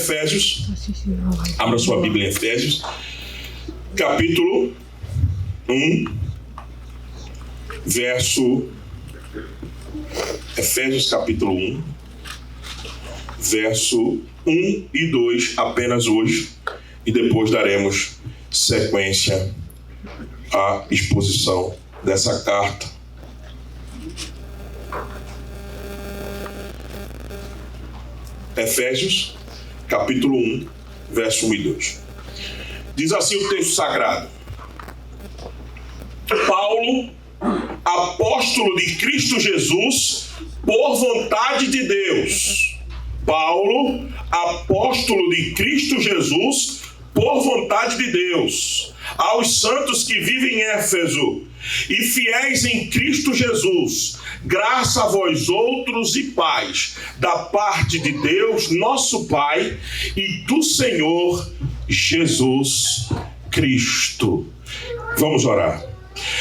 Efésios. Abra sua Bíblia em Efésios, capítulo 1, Efésios capítulo 1, verso 1 e 2, apenas hoje, e depois daremos sequência à exposição dessa carta. Efésios, capítulo 1, verso 1 e 2. Diz assim o texto sagrado: Paulo, apóstolo de Cristo Jesus, por vontade de Deus. Paulo, apóstolo de Cristo Jesus, por vontade de Deus, aos santos que vivem em Éfeso e fiéis em Cristo Jesus, graça a vós outros e paz, da parte de Deus, nosso Pai, e do Senhor Jesus Cristo. Vamos orar.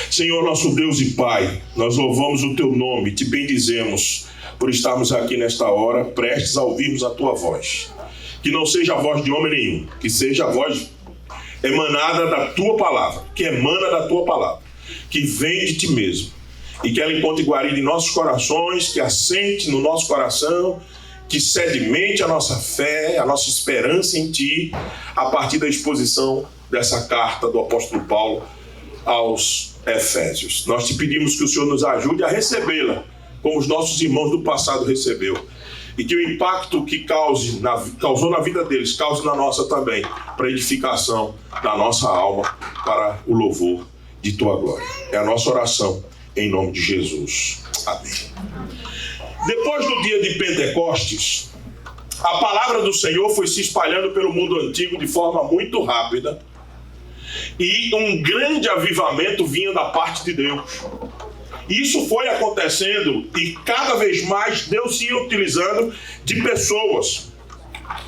Senhor, nosso Deus e Pai, nós louvamos o Teu nome, te bendizemos por estarmos aqui nesta hora, prestes a ouvirmos a Tua voz. Que não seja a voz de homem nenhum, que seja a voz emanada da Tua palavra, que emana da Tua palavra, que vem de Ti mesmo, e que ela encontre guarida em nossos corações, que assente no nosso coração, que sedimente a nossa fé, a nossa esperança em Ti, a partir da exposição dessa carta do apóstolo Paulo aos Efésios. Nós te pedimos que o Senhor nos ajude a recebê-la, como os nossos irmãos do passado recebeu, e que o impacto que causou na vida deles, cause na nossa também, para a edificação da nossa alma, para o louvor de Tua glória. É a nossa oração, em nome de Jesus. Amém. Depois do dia de Pentecostes, a palavra do Senhor foi se espalhando pelo mundo antigo de forma muito rápida, e um grande avivamento vinha da parte de Deus. Isso foi acontecendo e cada vez mais Deus se ia utilizando de pessoas.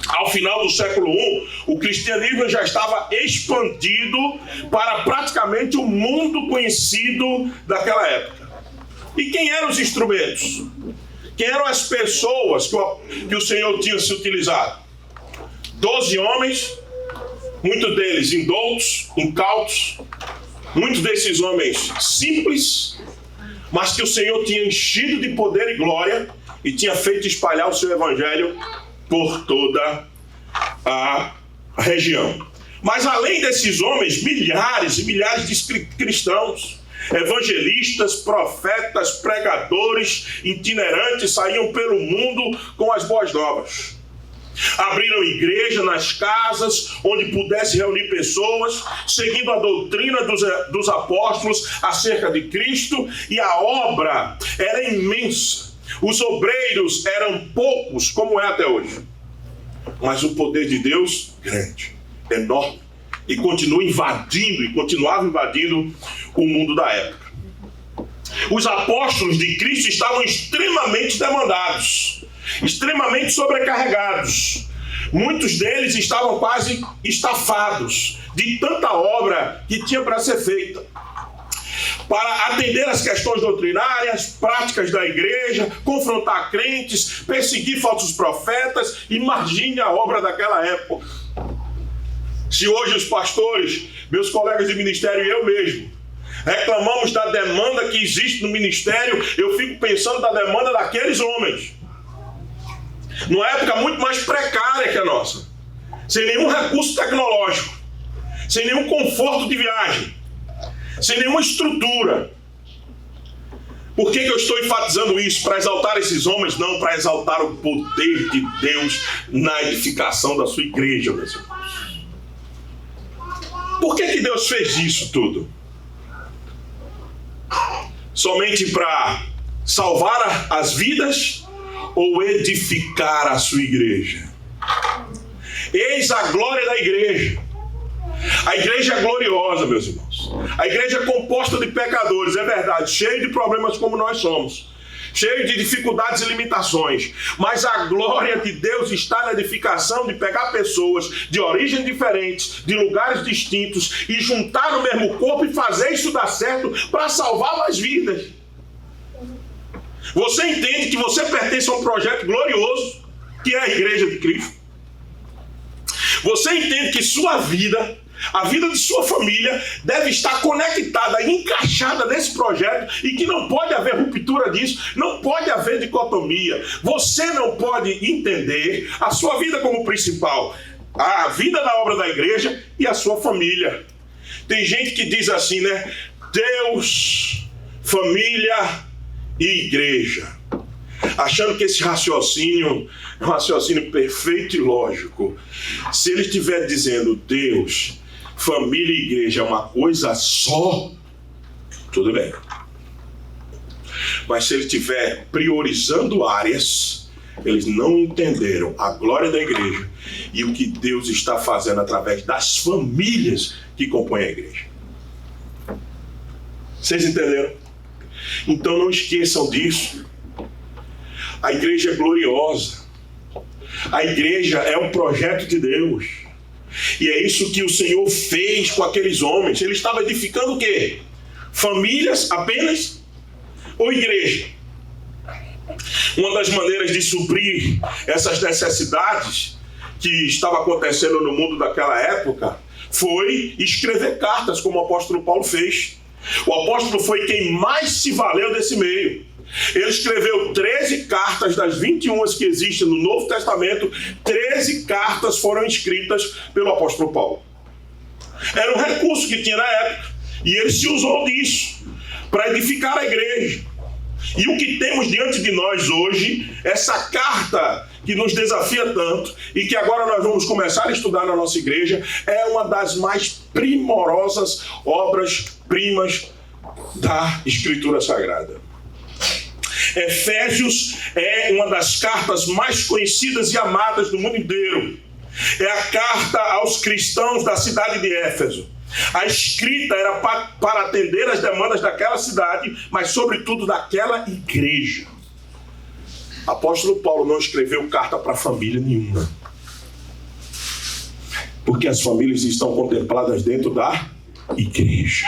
Ao final do século I, o cristianismo já estava expandido para praticamente o mundo conhecido daquela época. E quem eram os instrumentos? Quem eram as pessoas que o Senhor tinha se utilizado? 12 homens, muitos deles indoutos, incautos, muitos desses homens simples, mas que o Senhor tinha enchido de poder e glória e tinha feito espalhar o seu evangelho por toda a região. Mas além desses homens, milhares e milhares de cristãos, evangelistas, profetas, pregadores, itinerantes saíam pelo mundo com as boas novas. Abriram igreja nas casas onde pudesse reunir pessoas, seguindo a doutrina dos apóstolos acerca de Cristo, e a obra era imensa. Os obreiros eram poucos, como é até hoje, mas o poder de Deus grande, enorme, e continuava invadindo o mundo da época. Os apóstolos de Cristo estavam extremamente demandados, extremamente sobrecarregados. Muitos deles estavam quase estafados de tanta obra que tinha para ser feita, para atender às questões doutrinárias, práticas da igreja, confrontar crentes, perseguir falsos profetas. Imagine a obra daquela época. Se hoje os pastores, meus colegas de ministério e eu mesmo, reclamamos da demanda que existe no ministério, eu fico pensando da demanda daqueles homens, numa época muito mais precária que a nossa, sem nenhum recurso tecnológico, sem nenhum conforto de viagem, sem nenhuma estrutura. Por que eu estou enfatizando isso? Para exaltar esses homens? Não, para exaltar o poder de Deus na edificação da sua igreja, meus irmãos. Por que Deus fez isso tudo? Somente para salvar as vidas ou edificar a sua igreja? Eis a glória da igreja. A igreja é gloriosa, meus irmãos. A igreja é composta de pecadores, é verdade, cheio de problemas como nós somos, cheio de dificuldades e limitações, mas a glória de Deus está na edificação de pegar pessoas de origens diferentes, de lugares distintos, e juntar no mesmo corpo e fazer isso dar certo para salvar mais vidas. Você entende que você pertence a um projeto glorioso, que é a Igreja de Cristo? Você entende que sua vida, a vida de sua família, deve estar conectada e encaixada nesse projeto e que não pode haver ruptura disso, não pode haver dicotomia. Você não pode entender a sua vida como principal, a vida da obra da igreja e a sua família. Tem gente que diz assim, né? Deus, família e igreja. Achando que esse raciocínio é um raciocínio perfeito e lógico. Se ele estiver dizendo Deus, família e igreja é uma coisa só, tudo bem. Mas se ele estiver priorizando áreas, eles não entenderam a glória da igreja e o que Deus está fazendo através das famílias que compõem a igreja. Vocês entenderam? Então não esqueçam disso. A igreja é gloriosa. A igreja é um projeto de Deus. E é isso que o Senhor fez com aqueles homens. Ele estava edificando o quê? Famílias apenas? Ou igreja? Uma das maneiras de suprir essas necessidades que estava acontecendo no mundo daquela época foi escrever cartas, como o apóstolo Paulo fez. O apóstolo foi quem mais se valeu desse meio. Ele escreveu 13 cartas das 21 que existem no Novo Testamento. 13 cartas foram escritas pelo apóstolo Paulo. Era um recurso que tinha na época. E ele se usou disso para edificar a igreja. E o que temos diante de nós hoje, essa carta que nos desafia tanto e que agora nós vamos começar a estudar na nossa igreja, é uma das mais primorosas obras-primas da Escritura Sagrada. Efésios é uma das cartas mais conhecidas e amadas do mundo inteiro. É a carta aos cristãos da cidade de Éfeso. A escrita era para atender as demandas daquela cidade, mas sobretudo daquela igreja. Apóstolo Paulo não escreveu carta para família nenhuma, porque as famílias estão contempladas dentro da igreja.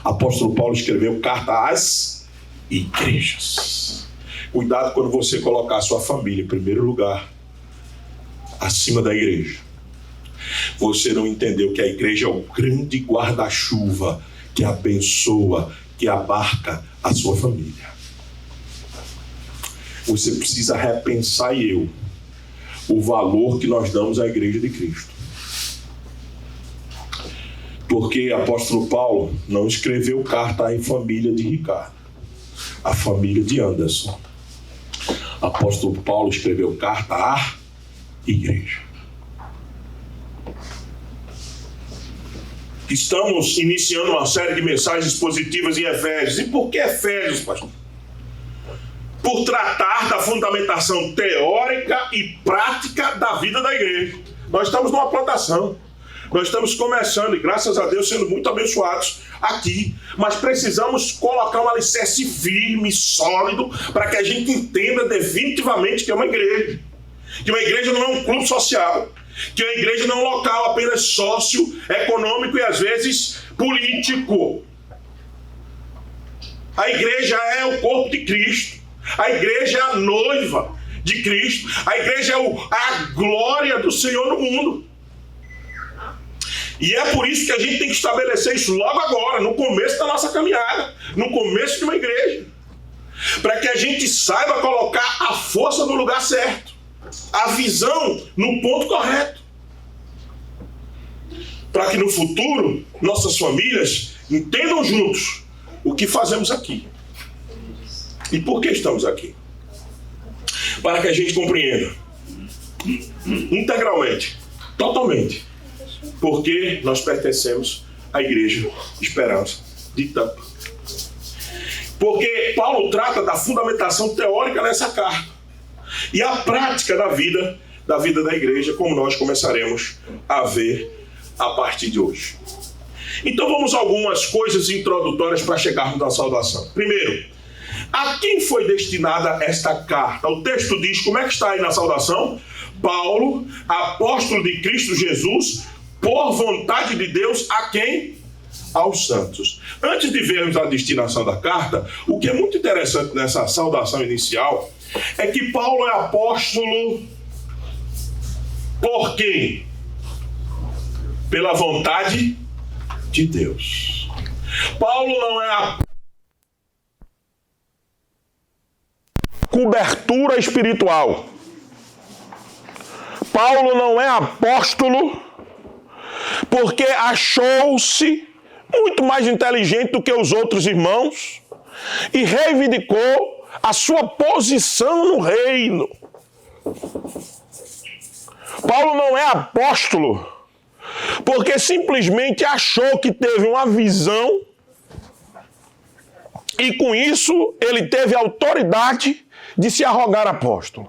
Apóstolo Paulo escreveu carta às igrejas. Cuidado quando você colocar a sua família em primeiro lugar, acima da igreja. Você não entendeu que a igreja é o grande guarda-chuva que abençoa, que abarca a sua família. Você precisa repensar o valor que nós damos à igreja de Cristo. Porque o apóstolo Paulo não escreveu carta à família de Ricardo, à família de Anderson. O apóstolo Paulo escreveu carta à igreja. Estamos iniciando uma série de mensagens positivas em Efésios. E por que Efésios, pastor? Por tratar da fundamentação teórica e prática da vida da igreja. Nós estamos numa plantação. Nós estamos começando, e graças a Deus, sendo muito abençoados aqui. Mas precisamos colocar um alicerce firme, sólido, para que a gente entenda definitivamente que é uma igreja. Que uma igreja não é um clube social. Que a igreja não é um local apenas socioeconômico e às vezes político. A igreja é o corpo de Cristo. A igreja é a noiva de Cristo. A igreja é a glória do Senhor no mundo. E é por isso que a gente tem que estabelecer isso logo agora, no começo da nossa caminhada, no começo de uma igreja. Para que a gente saiba colocar a força no lugar certo. A visão no ponto correto. Para que no futuro, nossas famílias entendam juntos o que fazemos aqui. E por que estamos aqui? Para que a gente compreenda integralmente, totalmente, porque nós pertencemos à Igreja Esperança de Tampa. Porque Paulo trata da fundamentação teórica nessa carta. E a prática da vida da igreja, como nós começaremos a ver a partir de hoje. Então vamos a algumas coisas introdutórias para chegarmos na saudação. Primeiro, a quem foi destinada esta carta? O texto diz, como é que está aí na saudação? Paulo, apóstolo de Cristo Jesus, por vontade de Deus, a quem? Aos santos. Antes de vermos a destinação da carta, o que é muito interessante nessa saudação inicial é que Paulo é apóstolo por quem? pela vontade de Deus. Paulo não é a cobertura espiritual. Paulo não é apóstolo porque achou-se muito mais inteligente do que os outros irmãos e reivindicou a sua posição no reino. Paulo não é apóstolo porque simplesmente achou que teve uma visão e com isso ele teve autoridade de se arrogar apóstolo.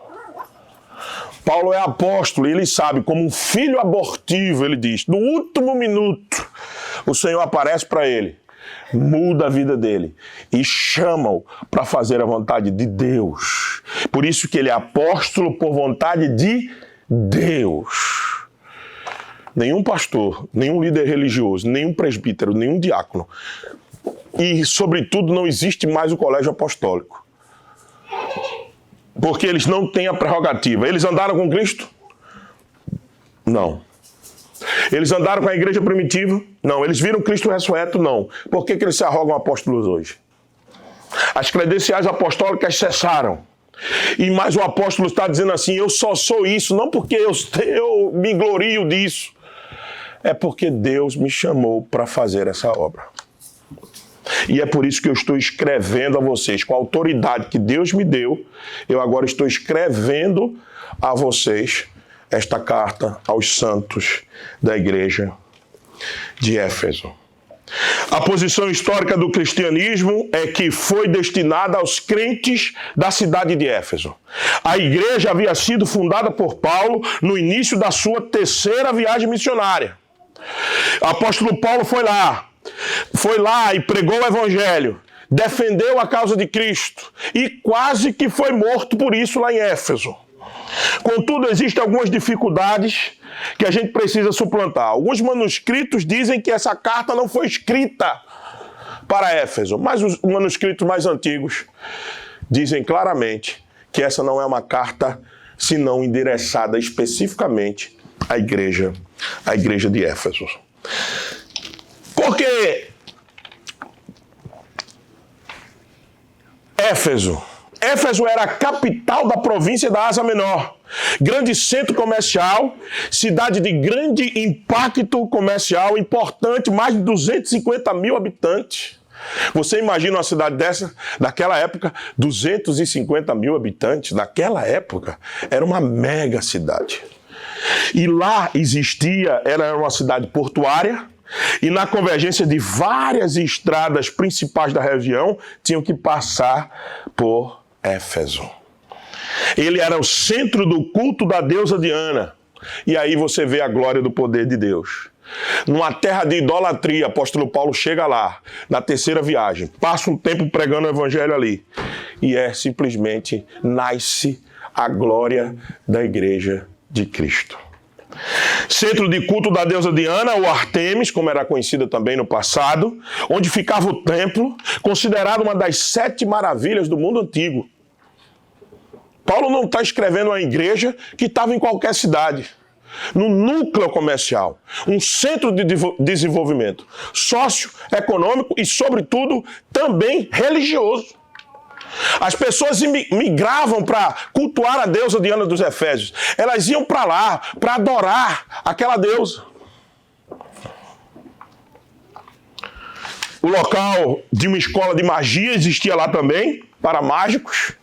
Paulo é apóstolo e ele sabe, como um filho abortivo, ele diz, no último minuto, o Senhor aparece para ele, muda a vida dele e chama-o para fazer a vontade de Deus. Por isso que ele é apóstolo por vontade de Deus. Nenhum pastor, nenhum líder religioso, nenhum presbítero, nenhum diácono e, sobretudo, não existe mais o colégio apostólico. Porque eles não têm a prerrogativa. Eles andaram com Cristo? Não. Eles andaram com a igreja primitiva? Não. Eles viram Cristo ressurreto? Não. Por que eles se arrogam apóstolos hoje? As credenciais apostólicas cessaram. E mais o apóstolo está dizendo assim, eu só sou isso, não porque eu me glorio disso. É porque Deus me chamou para fazer essa obra. E é por isso que eu estou escrevendo a vocês, com a autoridade que Deus me deu, eu agora estou escrevendo a vocês esta carta aos santos da igreja de Éfeso. A posição histórica do cristianismo é que foi destinada aos crentes da cidade de Éfeso. A igreja havia sido fundada por Paulo no início da sua terceira viagem missionária. O apóstolo Paulo foi lá e pregou o evangelho, defendeu a causa de Cristo e quase que foi morto por isso lá em Éfeso. Contudo, existem algumas dificuldades que a gente precisa suplantar. Alguns manuscritos dizem que essa carta não foi escrita para Éfeso, mas os manuscritos mais antigos dizem claramente que essa não é uma carta senão endereçada especificamente à igreja de Éfeso. Porque Éfeso era a capital da província da Ásia Menor, grande centro comercial, cidade de grande impacto comercial, importante, mais de 250 mil habitantes. Você imagina uma cidade dessa, naquela época, 250 mil habitantes, naquela época, era uma mega cidade. E lá era uma cidade portuária, e na convergência de várias estradas principais da região, tinham que passar por Éfeso. Ele era o centro do culto da deusa Diana. E aí você vê a glória do poder de Deus. Numa terra de idolatria, o apóstolo Paulo chega lá, na terceira viagem, passa um tempo pregando o evangelho ali. E simplesmente nasce a glória da igreja de Cristo. Centro de culto da deusa Diana, ou Artemis, como era conhecida também no passado, onde ficava o templo, considerado uma das 7 maravilhas do mundo antigo. Paulo não está escrevendo uma igreja que estava em qualquer cidade, no núcleo comercial, um centro de desenvolvimento socioeconômico e, sobretudo, também religioso. As pessoas migravam para cultuar a deusa Diana dos Efésios. Elas iam para lá para adorar aquela deusa. O local de uma escola de magia existia lá também, para mágicos,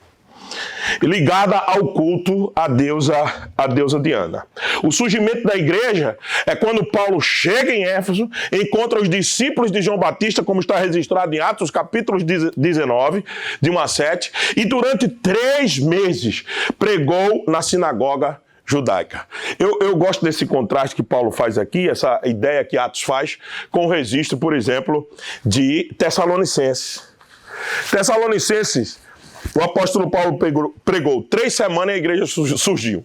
ligada ao culto à deusa Diana. O surgimento da igreja é quando Paulo chega em Éfeso, encontra os discípulos de João Batista, como está registrado em Atos, capítulos 19, de 1 a 7, e durante 3 meses pregou na sinagoga judaica. Eu gosto desse contraste que Paulo faz aqui, essa ideia que Atos faz com o registro, por exemplo, de Tessalonicenses. Tessalonicenses, o apóstolo Paulo pregou 3 semanas e a igreja surgiu.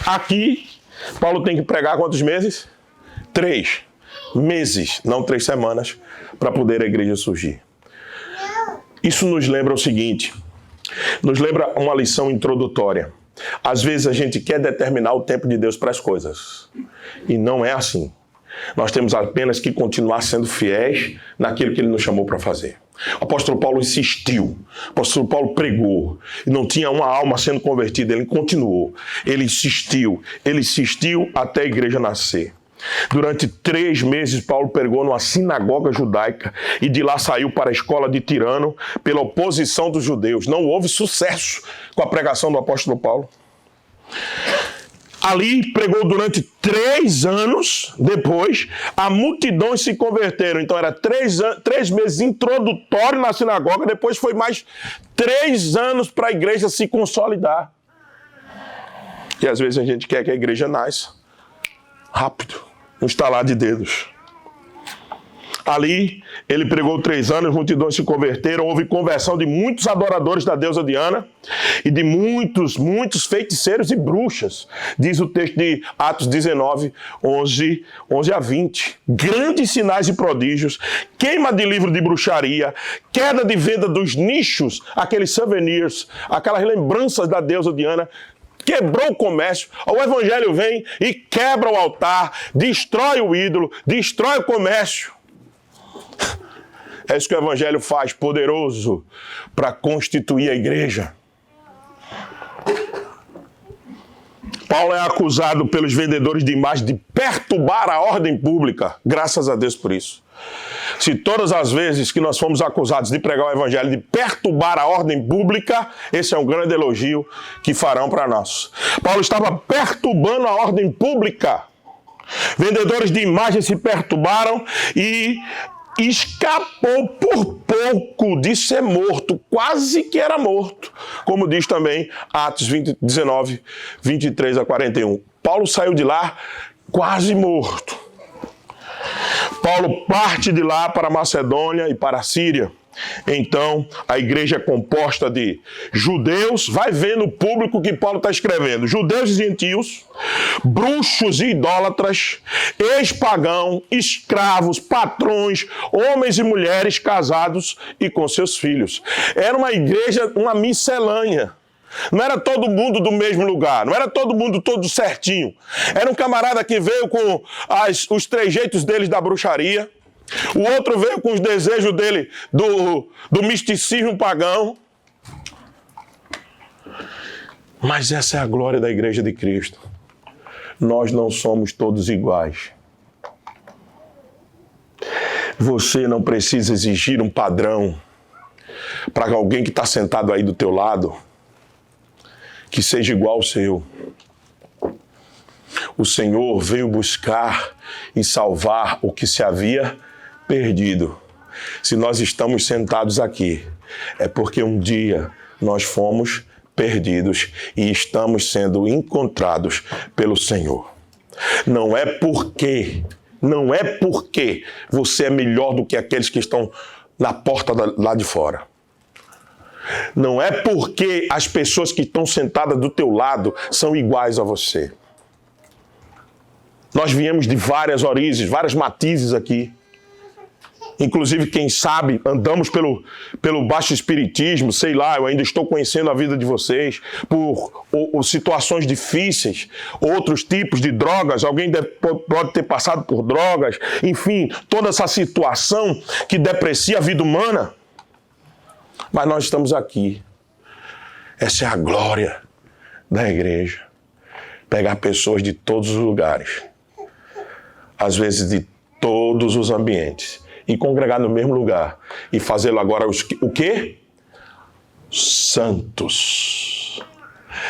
Aqui, Paulo tem que pregar quantos meses? 3 meses, não 3 semanas, para poder a igreja surgir. Isso nos lembra o seguinte, nos lembra uma lição introdutória. Às vezes a gente quer determinar o tempo de Deus para as coisas. E não é assim. Nós temos apenas que continuar sendo fiéis naquilo que ele nos chamou para fazer. O apóstolo Paulo insistiu, o apóstolo Paulo pregou, e não tinha uma alma sendo convertida, ele continuou, ele insistiu até a igreja nascer. Durante 3 meses, Paulo pregou numa sinagoga judaica e de lá saiu para a escola de Tirano pela oposição dos judeus. Não houve sucesso com a pregação do apóstolo Paulo. Ali pregou durante 3 anos, depois a multidão se converteram. Então era 3 meses introdutório na sinagoga, depois foi mais 3 anos para a igreja se consolidar. E às vezes a gente quer que a igreja nasça rápido, um estalar de dedos. Ali, ele pregou 3 anos, multidões se converteram, houve conversão de muitos adoradores da deusa Diana e de muitos feiticeiros e bruxas, diz o texto de Atos 19, 11 a 20. Grandes sinais e prodígios, queima de livro de bruxaria, queda de venda dos nichos, aqueles souvenirs, aquelas lembranças da deusa Diana, quebrou o comércio. O evangelho vem e quebra o altar, destrói o ídolo, destrói o comércio. É isso que o evangelho faz, poderoso, para constituir a igreja. Paulo é acusado pelos vendedores de imagens de perturbar a ordem pública. Graças a Deus por isso. Se todas as vezes que nós fomos acusados de pregar o evangelho de perturbar a ordem pública, esse é um grande elogio que farão para nós. Paulo estava perturbando a ordem pública. Vendedores de imagens se perturbaram e escapou por pouco de ser morto, quase que era morto, como diz também Atos 19, 23 a 41. Paulo saiu de lá quase morto. Paulo parte de lá para a Macedônia e para a Síria. Então, a igreja é composta de judeus, vai vendo o público que Paulo está escrevendo, judeus e gentios, bruxos e idólatras, ex-pagãos, escravos, patrões, homens e mulheres casados e com seus filhos. Era uma igreja, uma miscelânea. Não era todo mundo do mesmo lugar, não era todo mundo todo certinho. Era um camarada que veio com os trejeitos deles da bruxaria, o outro veio com os desejos dele do misticismo pagão. Mas essa é a glória da igreja de Cristo. Nós não somos todos iguais. Você não precisa exigir um padrão para alguém que está sentado aí do teu lado que seja igual ao seu. O Senhor veio buscar e salvar o que se havia perdido. Se nós estamos sentados aqui, é porque um dia nós fomos perdidos e estamos sendo encontrados pelo Senhor. Não é porque você é melhor do que aqueles que estão na porta lá de fora. Não é porque as pessoas que estão sentadas do teu lado são iguais a você. Nós viemos de várias origens, várias matizes aqui. Inclusive, quem sabe, andamos pelo baixo espiritismo, sei lá, eu ainda estou conhecendo a vida de vocês, por situações difíceis, outros tipos de drogas, alguém pode ter passado por drogas, enfim, toda essa situação que deprecia a vida humana. Mas nós estamos aqui. Essa é a glória da igreja. Pegar pessoas de todos os lugares, às vezes de todos os ambientes, e congregar no mesmo lugar e fazê-lo agora o quê? Santos,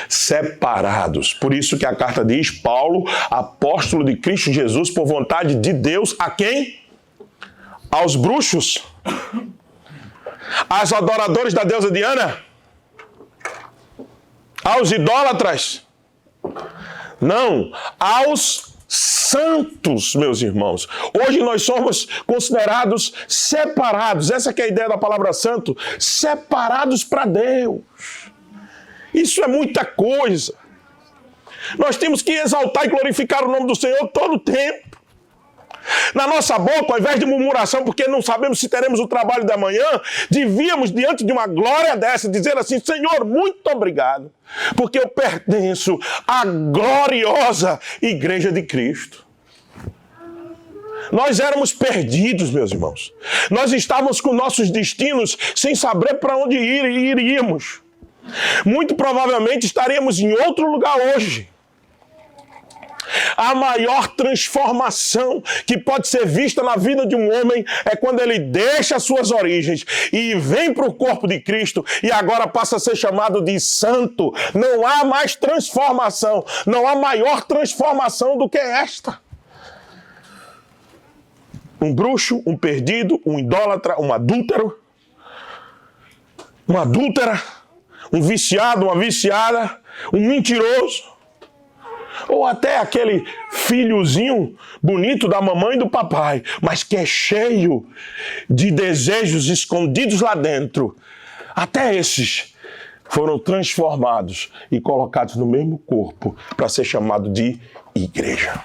separados. Por isso que a carta diz, Paulo, apóstolo de Cristo Jesus, por vontade de Deus, a quem? Aos bruxos, aos adoradores da deusa Diana, aos idólatras, não, aos santos, meus irmãos. Hoje nós somos considerados separados. Essa que é a ideia da palavra santo. Separados para Deus. Isso é muita coisa. Nós temos que exaltar e glorificar o nome do Senhor todo o tempo. Na nossa boca, ao invés de murmuração, porque não sabemos se teremos o trabalho da manhã, devíamos, diante de uma glória dessa, dizer assim, Senhor, muito obrigado, porque eu pertenço à gloriosa Igreja de Cristo. Nós éramos perdidos, meus irmãos. Nós estávamos com nossos destinos sem saber para onde iríamos. Muito provavelmente estaríamos em outro lugar hoje. A maior transformação que pode ser vista na vida de um homem é quando ele deixa suas origens e vem para o corpo de Cristo e agora passa a ser chamado de santo. Não há mais transformação, não há maior transformação do que esta. Um bruxo, um perdido, um idólatra, um adúltero, uma adúltera, um viciado, uma viciada, um mentiroso, ou até aquele filhozinho bonito da mamãe e do papai, mas que é cheio de desejos escondidos lá dentro. Até esses foram transformados e colocados no mesmo corpo para ser chamado de igreja.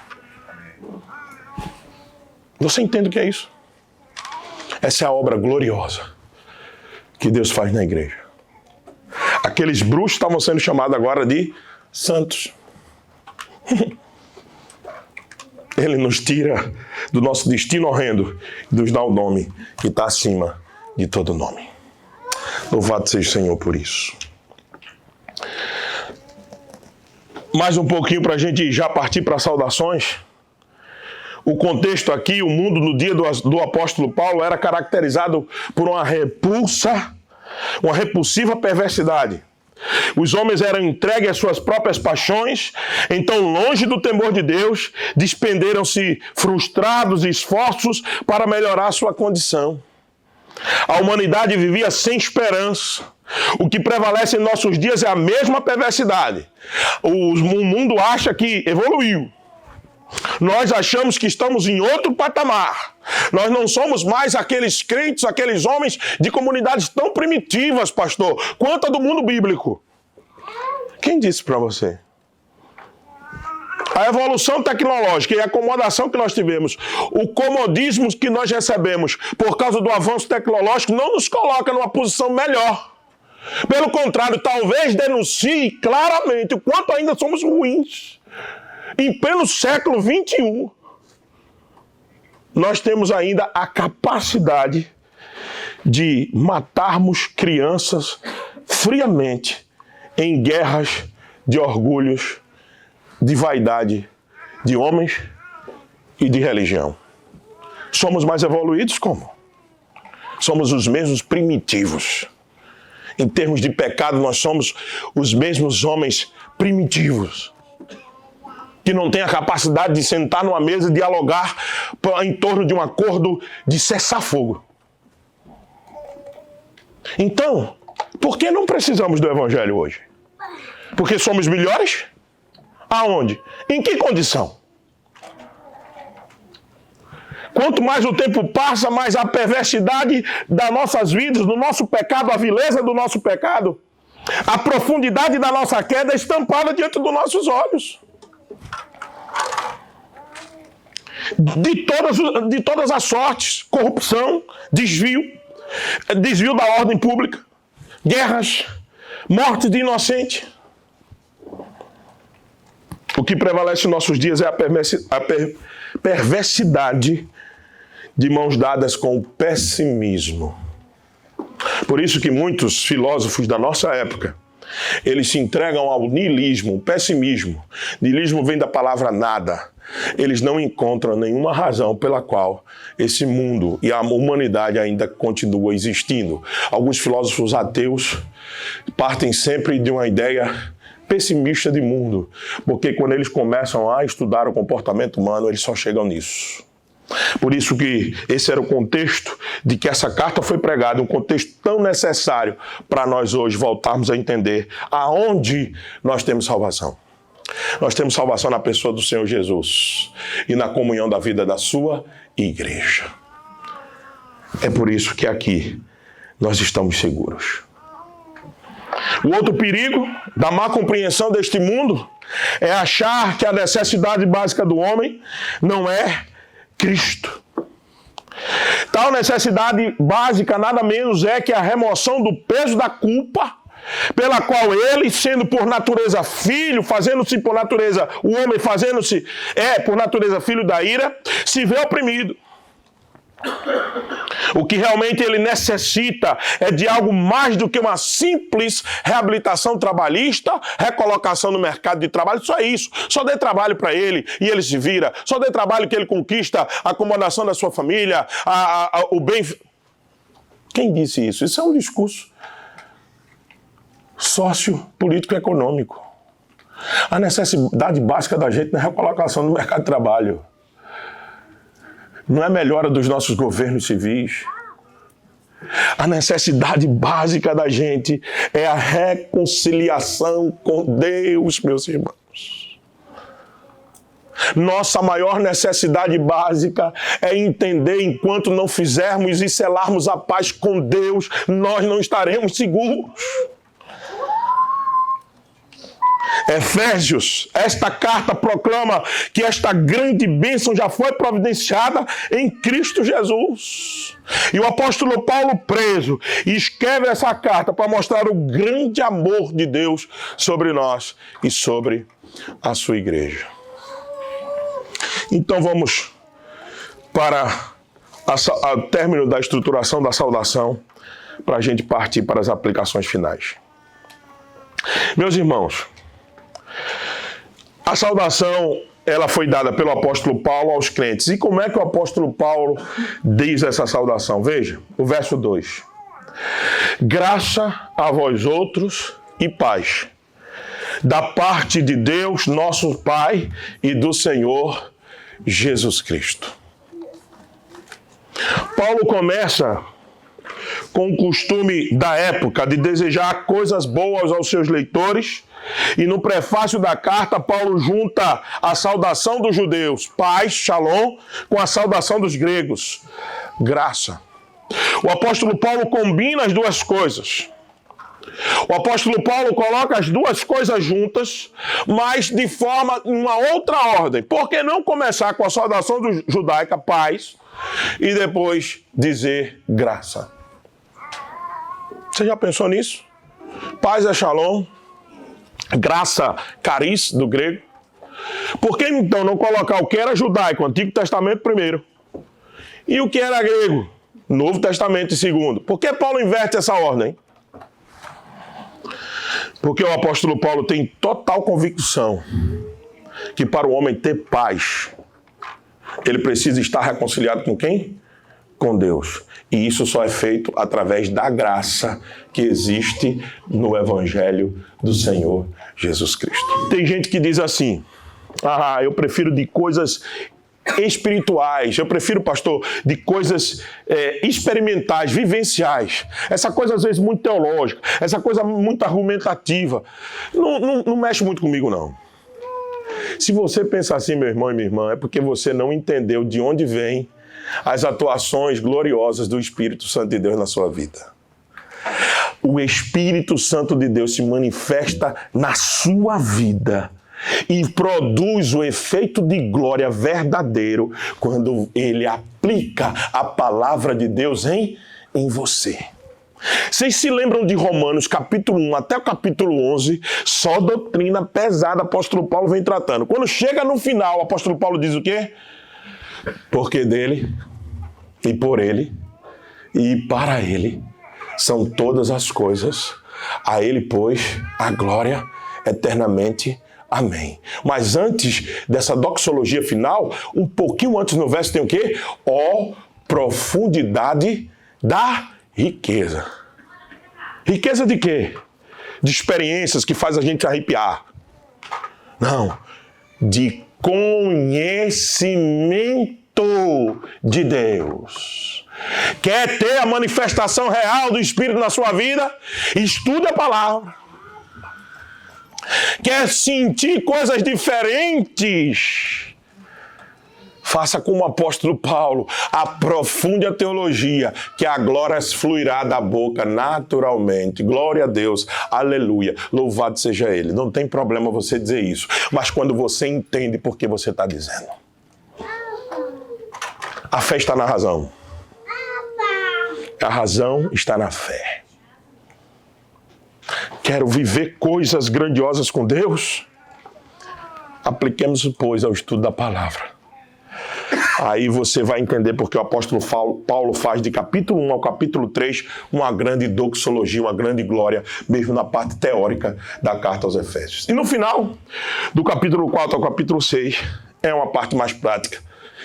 Você entende o que é isso? Essa é a obra gloriosa que Deus faz na igreja. Aqueles bruxos estavam sendo chamados agora de santos. Ele nos tira do nosso destino horrendo e nos dá o nome que está acima de todo nome. Louvado seja o Senhor por isso. Mais um pouquinho para a gente já partir para saudações. O contexto aqui, o mundo no dia do apóstolo Paulo era caracterizado por uma repulsiva perversidade. Os homens eram entregues às suas próprias paixões, então, longe do temor de Deus, despenderam-se frustrados esforços para melhorar sua condição. A humanidade vivia sem esperança. O que prevalece em nossos dias é a mesma perversidade. O mundo acha que evoluiu. Nós achamos que estamos em outro patamar. Nós não somos mais aqueles crentes, aqueles homens de comunidades tão primitivas, pastor, quanto a do mundo bíblico. Quem disse para você? A evolução tecnológica e a acomodação que nós tivemos, o comodismo que nós recebemos por causa do avanço tecnológico não nos coloca numa posição melhor. Pelo contrário, talvez denuncie claramente o quanto ainda somos ruins. Em pleno século XXI, nós temos ainda a capacidade de matarmos crianças friamente em guerras de orgulhos, de vaidade de homens e de religião. Somos mais evoluídos como? Somos os mesmos primitivos. Em termos de pecado, nós somos os mesmos homens primitivos, que não tem a capacidade de sentar numa mesa e dialogar em torno de um acordo de cessar fogo. Então, por que não precisamos do Evangelho hoje? Porque somos melhores? Aonde? Em que condição? Quanto mais o tempo passa, mais a perversidade das nossas vidas, do nosso pecado, a vileza do nosso pecado, a profundidade da nossa queda é estampada diante dos nossos olhos. De todas as sortes, corrupção, desvio da ordem pública, guerras, morte de inocente. O que prevalece em nossos dias é a perversidade de mãos dadas com o pessimismo. Por isso que muitos filósofos da nossa época, eles se entregam ao niilismo, o pessimismo. Niilismo vem da palavra nada. Eles não encontram nenhuma razão pela qual esse mundo e a humanidade ainda continua existindo. Alguns filósofos ateus partem sempre de uma ideia pessimista de mundo, porque quando eles começam a estudar o comportamento humano, eles só chegam nisso. Por isso que esse era o contexto de que essa carta foi pregada, um contexto tão necessário para nós hoje voltarmos a entender aonde nós temos salvação. Nós temos salvação na pessoa do Senhor Jesus e na comunhão da vida da sua igreja. É por isso que aqui nós estamos seguros. O outro perigo da má compreensão deste mundo é achar que a necessidade básica do homem não é Cristo. Tal necessidade básica nada menos é que a remoção do peso da culpa pela qual ele, sendo por natureza filho, fazendo-se por natureza, o homem fazendo-se, por natureza filho da ira, se vê oprimido. O que realmente ele necessita é de algo mais do que uma simples reabilitação trabalhista, recolocação no mercado de trabalho. Só isso. Só dê trabalho para ele e ele se vira. Só dê trabalho que ele conquista a acomodação da sua família, o bem. Quem disse isso? Isso é um discurso sociopolítico-econômico. A necessidade básica da gente não é recolocação no mercado de trabalho. Não é melhora dos nossos governos civis. A necessidade básica da gente é a reconciliação com Deus, meus irmãos. Nossa maior necessidade básica é entender, enquanto não fizermos e selarmos a paz com Deus, nós não estaremos seguros. Efésios, esta carta proclama que esta grande bênção já foi providenciada em Cristo Jesus. E o apóstolo Paulo, preso, escreve essa carta para mostrar o grande amor de Deus sobre nós e sobre a sua igreja. Então vamos para o término da estruturação da saudação, para a gente partir para as aplicações finais. Meus irmãos, a saudação, ela foi dada pelo apóstolo Paulo aos crentes. E como é que o apóstolo Paulo diz essa saudação? Veja, o verso 2. Graça a vós outros e paz, da parte de Deus, nosso Pai, e do Senhor Jesus Cristo. Paulo começa com o costume da época de desejar coisas boas aos seus leitores. E no prefácio da carta, Paulo junta a saudação dos judeus, paz, shalom, com a saudação dos gregos, graça. O apóstolo Paulo combina as duas coisas. O apóstolo Paulo coloca as duas coisas juntas, mas de uma outra ordem. Por que não começar com a saudação judaica, paz, e depois dizer graça? Você já pensou nisso? Paz é shalom. Graça, caris, do grego. Por que então não colocar o que era judaico, Antigo Testamento primeiro, e o que era grego, Novo Testamento em segundo? Por que Paulo inverte essa ordem? Porque o apóstolo Paulo tem total convicção que para o homem ter paz, ele precisa estar reconciliado com quem? Com Deus. E isso só é feito através da graça que existe no Evangelho do Senhor Jesus Cristo. Tem gente que diz assim, eu prefiro de coisas espirituais, eu prefiro, pastor, de coisas experimentais, vivenciais. Essa coisa às vezes muito teológica, essa coisa muito argumentativa. Não mexe muito comigo, não. Se você pensa assim, meu irmão e minha irmã, é porque você não entendeu de onde vem as atuações gloriosas do Espírito Santo de Deus na sua vida. O Espírito Santo de Deus se manifesta na sua vida e produz o efeito de glória verdadeiro quando ele aplica a palavra de Deus em você. Vocês se lembram de Romanos capítulo 1 até o capítulo 11, só doutrina pesada o apóstolo Paulo vem tratando. Quando chega no final, o apóstolo Paulo diz o quê? Porque dele, e por ele, e para ele, são todas as coisas. A ele, pois, a glória eternamente. Amém. Mas antes dessa doxologia final, um pouquinho antes no verso tem o quê? Ó profundidade da riqueza. Riqueza de quê? De experiências que faz a gente arrepiar. Não. De conhecimento de Deus. Quer ter a manifestação real do Espírito na sua vida? Estude a palavra. Quer sentir coisas diferentes? Faça como o apóstolo Paulo, aprofunde a teologia, que a glória fluirá da boca naturalmente. Glória a Deus, aleluia, louvado seja Ele. Não tem problema você dizer isso, mas quando você entende por que você está dizendo. A fé está na razão. A razão está na fé. Quero viver coisas grandiosas com Deus? Apliquemos, pois, ao estudo da palavra. Aí você vai entender porque o apóstolo Paulo faz de capítulo 1 ao capítulo 3 uma grande doxologia, uma grande glória, mesmo na parte teórica da carta aos Efésios. E no final, do capítulo 4 ao capítulo 6, é uma parte mais prática.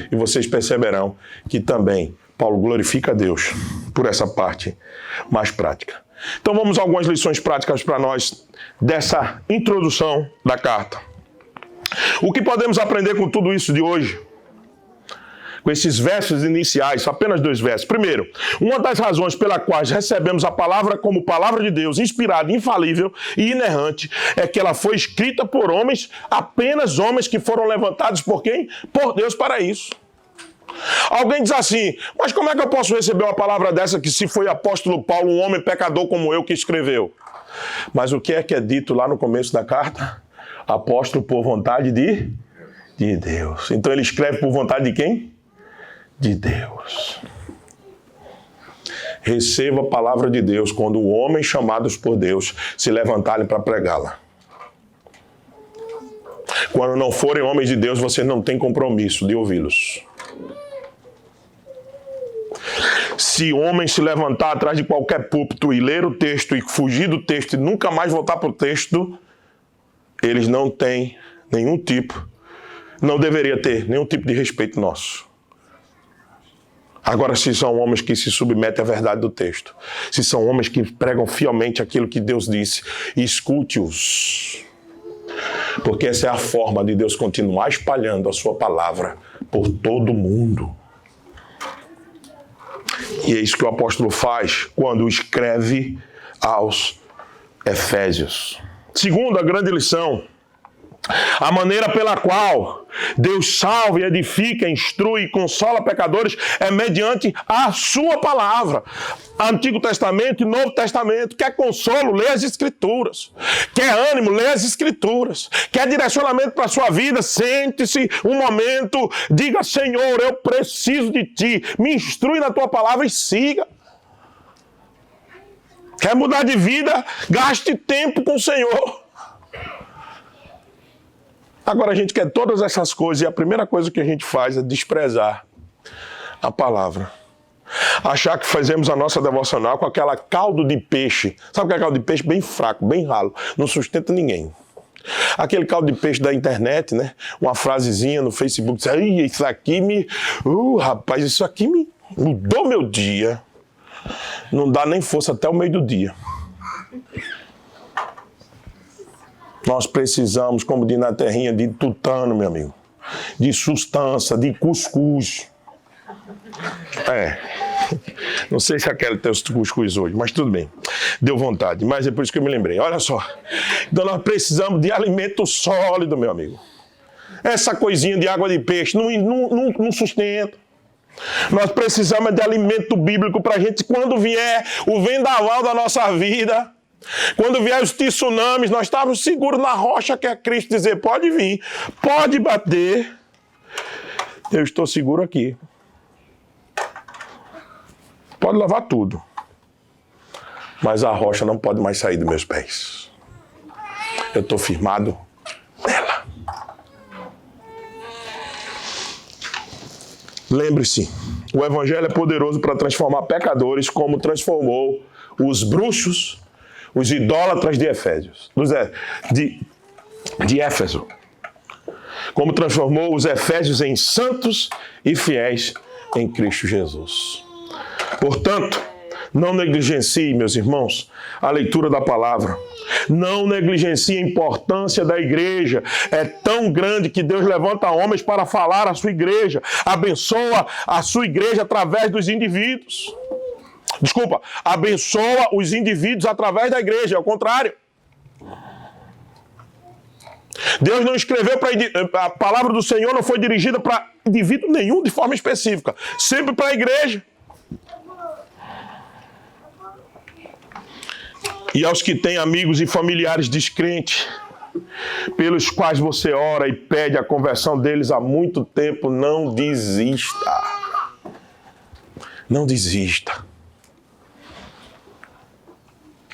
E vocês perceberão que também Paulo glorifica a Deus por essa parte mais prática. Então vamos a algumas lições práticas para nós dessa introdução da carta. O que podemos aprender com tudo isso de hoje? Com esses versos iniciais, apenas 2 versos. Primeiro, uma das razões pelas quais recebemos a palavra como palavra de Deus, inspirada, infalível e inerrante, é que ela foi escrita por homens, apenas homens que foram levantados por quem? Por Deus para isso. Alguém diz assim, mas como é que eu posso receber uma palavra dessa que se foi apóstolo Paulo, um homem pecador como eu, que escreveu? Mas o que é dito lá no começo da carta? Apóstolo por vontade de Deus. Então ele escreve por vontade de quem? De Deus. Receba a palavra de Deus quando homens chamados por Deus se levantarem para pregá-la. Quando não forem homens de Deus, você não tem compromisso de ouvi-los. Se homem se levantar atrás de qualquer púlpito e ler o texto e fugir do texto e nunca mais voltar para o texto, eles não têm nenhum tipo, não deveria ter nenhum tipo de respeito nosso. Agora, se são homens que se submetem à verdade do texto, se são homens que pregam fielmente aquilo que Deus disse, escute-os. Porque essa é a forma de Deus continuar espalhando a sua palavra por todo o mundo. E é isso que o apóstolo faz quando escreve aos Efésios. Segunda grande lição, a maneira pela qual Deus salva e edifica, instrui e consola pecadores é mediante a sua palavra. Antigo Testamento e Novo Testamento. Quer consolo? Lê as Escrituras. Quer ânimo? Lê as Escrituras. Quer direcionamento para a sua vida? Sente-se um momento, diga, Senhor, eu preciso de Ti. Me instrui na Tua palavra e siga. Quer mudar de vida? Gaste tempo com o Senhor. Agora a gente quer todas essas coisas e a primeira coisa que a gente faz é desprezar a palavra. Achar que fazemos a nossa devocional com aquela caldo de peixe. Sabe o que é caldo de peixe? Bem fraco, bem ralo. Não sustenta ninguém. Aquele caldo de peixe da internet, né? Uma frasezinha no Facebook. Diz, isso aqui me... rapaz, isso aqui me mudou meu dia. Não dá nem força até o meio do dia. Nós precisamos, como diz na terrinha, de tutano, meu amigo. De sustância, de cuscuz. Não sei se aquele tem os cuscuz hoje, mas tudo bem. Deu vontade, mas é por isso que eu me lembrei. Olha só. Então nós precisamos de alimento sólido, meu amigo. Essa coisinha de água de peixe não sustenta. Nós precisamos de alimento bíblico para a gente, quando vier o vendaval da nossa vida, quando vier os tsunamis, nós estamos seguros na rocha que é Cristo, dizer, pode vir, pode bater, eu estou seguro aqui. Pode levar tudo, mas a rocha não pode mais sair dos meus pés. Eu estou firmado nela. Lembre-se, o Evangelho é poderoso para transformar pecadores como transformou os bruxos, os idólatras de Efésios, de Éfeso. Como transformou os efésios em santos e fiéis em Cristo Jesus. Portanto, não negligencie, meus irmãos, a leitura da palavra. Não negligencie a importância da igreja. É tão grande que Deus levanta homens para falar à sua igreja. Abençoa a sua igreja através dos indivíduos. Desculpa, abençoa os indivíduos através da igreja, é o contrário. Deus não escreveu para... A palavra do Senhor não foi dirigida para indivíduo nenhum de forma específica. Sempre para a igreja. E aos que têm amigos e familiares descrentes, pelos quais você ora e pede a conversão deles há muito tempo, não desista. Não desista.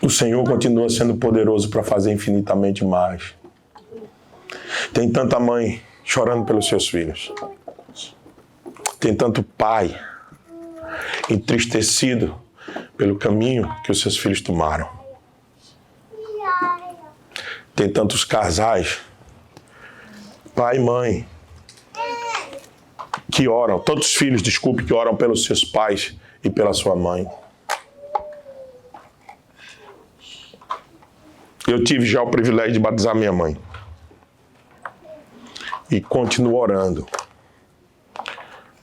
O Senhor continua sendo poderoso para fazer infinitamente mais. Tem tanta mãe chorando pelos seus filhos. Tem tanto pai entristecido pelo caminho que os seus filhos tomaram. Tem tantos casais, pai e mãe, que oram, tantos filhos, desculpe, que oram pelos seus pais e pela sua mãe. Eu tive já o privilégio de batizar minha mãe. E continuo orando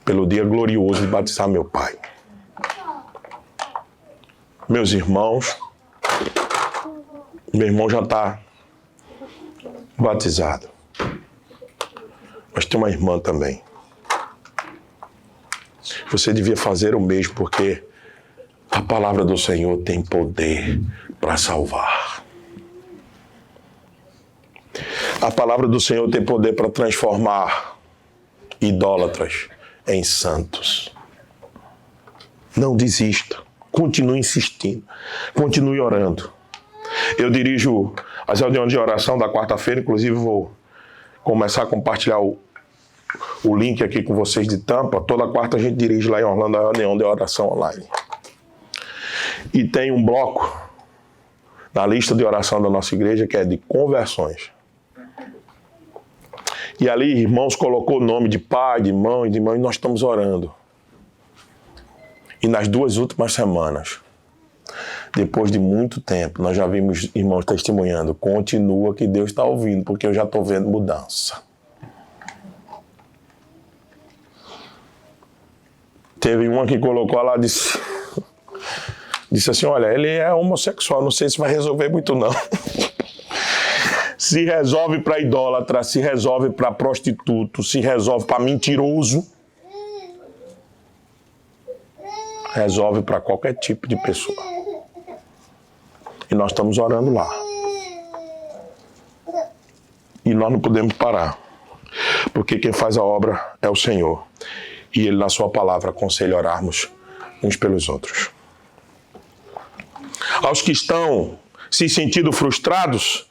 pelo dia glorioso de batizar meu pai. Meus irmãos, meu irmão já está batizado. Mas tem uma irmã também. Você devia fazer o mesmo, porque a palavra do Senhor tem poder para salvar. A palavra do Senhor tem poder para transformar idólatras em santos. Não desista. Continue insistindo. Continue orando. Eu dirijo as reuniões de oração da quarta-feira, inclusive vou começar a compartilhar o link aqui com vocês de Tampa. Toda quarta a gente dirige lá em Orlando a reunião de oração online. E tem um bloco na lista de oração da nossa igreja que é de conversões. E ali, irmãos, colocou o nome de pai, de mãe, e nós estamos orando. E nas 2 últimas semanas, depois de muito tempo, nós já vimos irmãos testemunhando. Continua que Deus está ouvindo, porque eu já estou vendo mudança. Teve uma que colocou lá, disse assim, olha, ele é homossexual, não sei se vai resolver muito não. Se resolve para idólatra, se resolve para prostituto, se resolve para mentiroso, resolve para qualquer tipo de pessoa. E nós estamos orando lá. E nós não podemos parar. Porque quem faz a obra é o Senhor. E Ele, na sua palavra, aconselha orarmos uns pelos outros. Aos que estão se sentindo frustrados,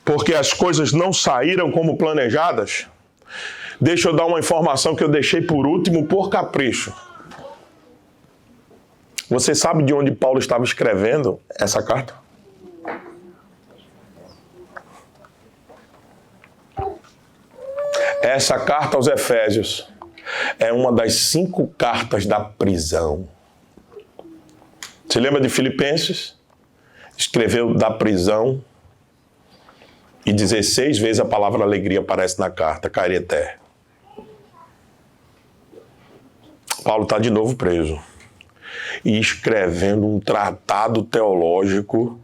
porque as coisas não saíram como planejadas, deixa eu dar uma informação que eu deixei por último por capricho. Você sabe de onde Paulo estava escrevendo essa carta? Essa carta aos Efésios é uma das 5 cartas da prisão. Você lembra de Filipenses? Escreveu da prisão e 16 vezes a palavra alegria aparece na carta, careté. Paulo está de novo preso e escrevendo um tratado teológico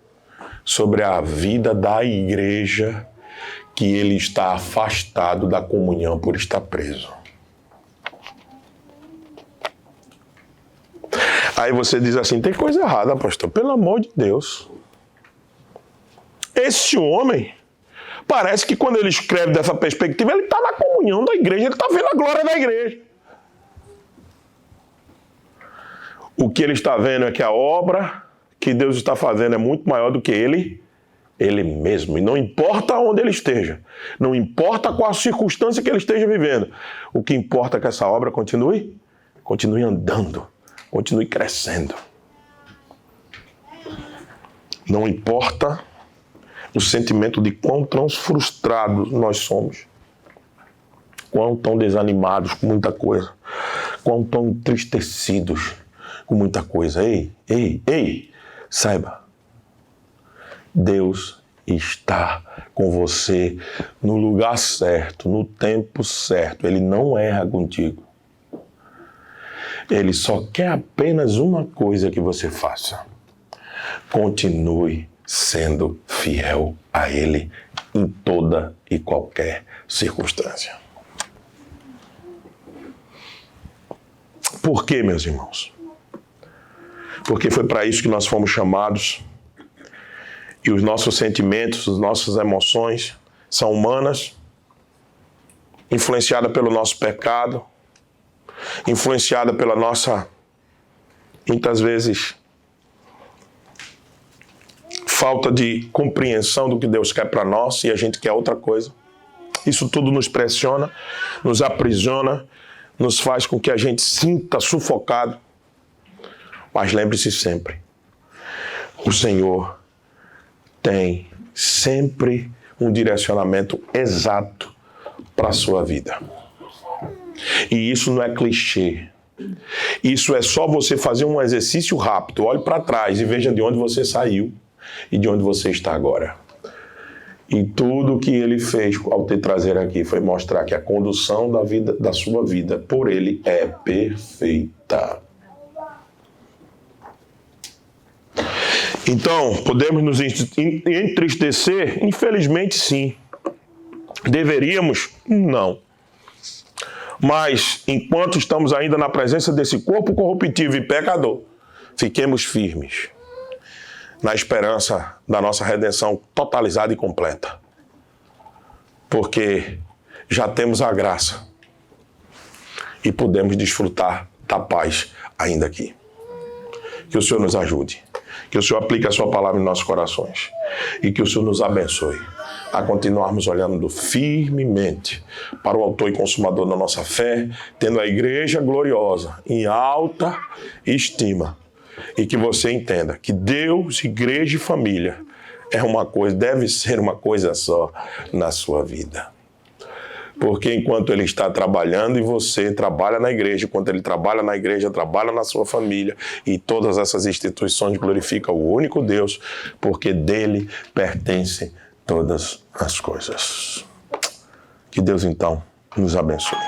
sobre a vida da igreja, que ele está afastado da comunhão por estar preso. Aí você diz assim, tem coisa errada, pastor, pelo amor de Deus. Esse homem, parece que quando ele escreve dessa perspectiva, ele está na comunhão da igreja, ele está vendo a glória da igreja. O que ele está vendo é que a obra que Deus está fazendo é muito maior do que ele mesmo. E não importa onde ele esteja, não importa qual a circunstância que ele esteja vivendo, o que importa é que essa obra continue andando, continue crescendo. Não importa o sentimento de quão tão frustrados nós somos, quão tão desanimados com muita coisa, quão tão entristecidos com muita coisa. Ei, saiba, Deus está com você no lugar certo, no tempo certo. Ele não erra contigo. Ele só quer apenas uma coisa que você faça. Continue sendo fiel a Ele em toda e qualquer circunstância. Por quê, meus irmãos? Porque foi para isso que nós fomos chamados. E os nossos sentimentos, as nossas emoções são humanas, influenciadas pelo nosso pecado, influenciadas pela nossa, muitas vezes, falta de compreensão do que Deus quer para nós e a gente quer outra coisa. Isso tudo nos pressiona, nos aprisiona, nos faz com que a gente sinta sufocado. Mas lembre-se sempre, o Senhor tem sempre um direcionamento exato para a sua vida. E isso não é clichê. Isso é só você fazer um exercício rápido. Olhe para trás e veja de onde você saiu e de onde você está agora. E tudo o que ele fez ao te trazer aqui foi mostrar que a condução da sua vida por ele é perfeita. Então, podemos nos entristecer? Infelizmente, sim. Deveríamos? Não. Mas, enquanto estamos ainda na presença desse corpo corruptível e pecador, fiquemos firmes na esperança da nossa redenção totalizada e completa. Porque já temos a graça e podemos desfrutar da paz ainda aqui. Que o Senhor nos ajude, que o Senhor aplique a sua palavra em nossos corações e que o Senhor nos abençoe a continuarmos olhando firmemente para o autor e consumador da nossa fé, tendo a igreja gloriosa em alta estima. E que você entenda que Deus, igreja e família é uma coisa, deve ser uma coisa só na sua vida. Porque enquanto ele está trabalhando e você trabalha na igreja, enquanto ele trabalha na igreja, trabalha na sua família, e todas essas instituições glorificam o único Deus, porque dele pertencem todas as coisas. Que Deus então nos abençoe.